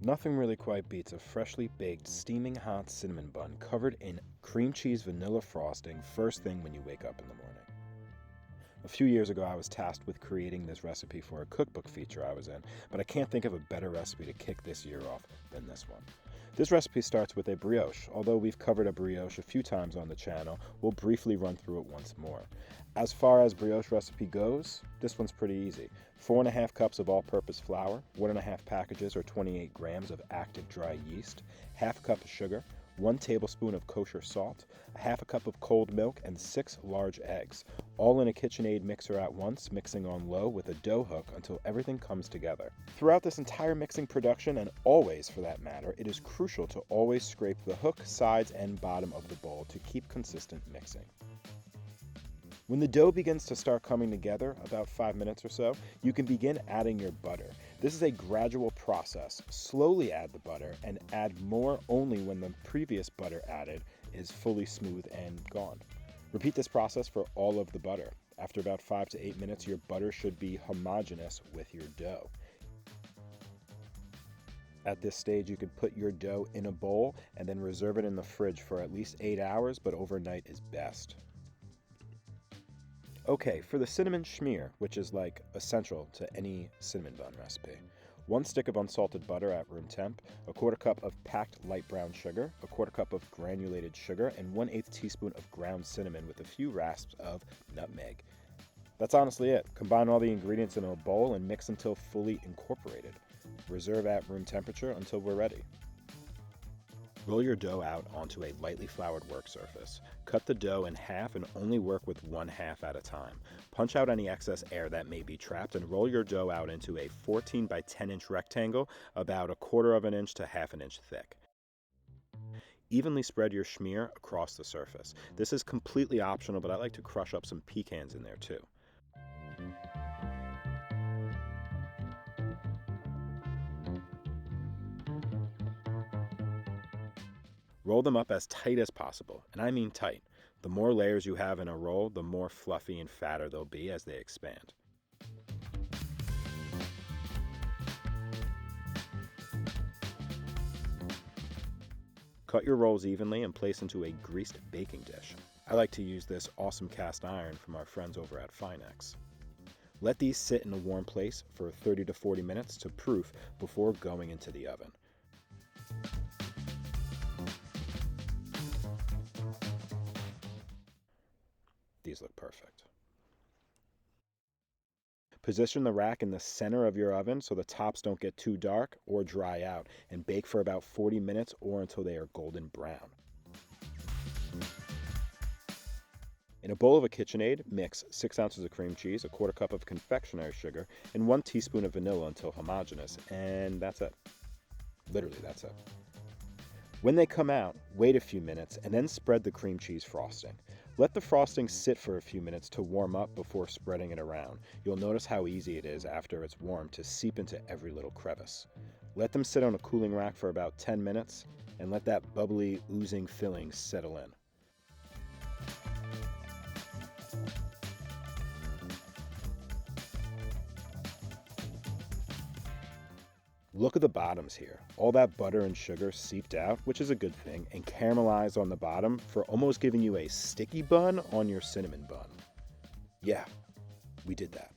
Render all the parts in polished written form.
Nothing really quite beats a freshly baked, steaming hot cinnamon bun covered in cream cheese vanilla frosting first thing when you wake up in the morning. A few years ago, I was tasked with creating this recipe for a cookbook feature I was in, but I can't think of a better recipe to kick this year off than this one. This recipe starts with a brioche. Although we've covered a brioche a few times on the channel, we'll briefly run through it once more. As far as brioche recipe goes, this one's pretty easy. 4.5 cups of all-purpose flour, 1.5 packages or 28 grams of active dry yeast, half a cup of sugar, 1 tablespoon of kosher salt, a half a cup of cold milk, and 6 large eggs, all in a KitchenAid mixer at once, mixing on low with a dough hook until everything comes together. Throughout this entire mixing production, and always for that matter, it is crucial to always scrape the hook, sides, and bottom of the bowl to keep consistent mixing. When the dough begins to start coming together, about 5 minutes or so, you can begin adding your butter. This is a gradual process. Slowly add the butter and add more only when the previous butter added is fully smooth and gone. Repeat this process for all of the butter. After about 5 to 8 minutes, your butter should be homogeneous with your dough. At this stage, you could put your dough in a bowl and then reserve it in the fridge for at least 8 hours, but overnight is best. Okay, for the cinnamon shmear, which is like essential to any cinnamon bun recipe. 1 stick of unsalted butter at room temp, a 1/4 cup of packed light brown sugar, a 1/4 cup of granulated sugar, and 1/8 teaspoon of ground cinnamon with a few rasps of nutmeg. That's honestly it. Combine all the ingredients in a bowl and mix until fully incorporated. Reserve at room temperature until we're ready. Roll your dough out onto a lightly floured work surface. Cut the dough in half and only work with 1/2 at a time. Punch out any excess air that may be trapped and roll your dough out into a 14 by 10 inch rectangle about 1/4 of an inch to 1/2 an inch thick. Evenly spread your shmear across the surface. This is completely optional, but I like to crush up some pecans in there too. Roll them up as tight as possible, and I mean tight. The more layers you have in a roll, the more fluffy and fatter they'll be as they expand. Cut your rolls evenly and place into a greased baking dish. I like to use this awesome cast iron from our friends over at Finex. Let these sit in a warm place for 30 to 40 minutes to proof before going into the oven. These look perfect. Position the rack in the center of your oven so the tops don't get too dark or dry out, and bake for about 40 minutes or until they are golden brown. In a bowl of a KitchenAid, mix 6 ounces of cream cheese, a 1/4 cup of confectionery sugar, and 1 teaspoon of vanilla until homogeneous, and that's it. Literally, that's it. When they come out, wait a few minutes and then spread the cream cheese frosting. Let the frosting sit for a few minutes to warm up before spreading it around. You'll notice how easy it is after it's warm to seep into every little crevice. Let them sit on a cooling rack for about 10 minutes and let that bubbly, oozing filling settle in. Look at the bottoms here. All that butter and sugar seeped out, which is a good thing, and caramelized on the bottom for almost giving you a sticky bun on your cinnamon bun. Yeah, we did that.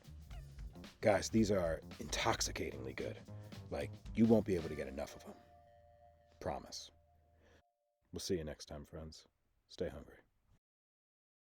Guys, these are intoxicatingly good. Like, you won't be able to get enough of them. Promise. We'll see you next time, friends. Stay hungry.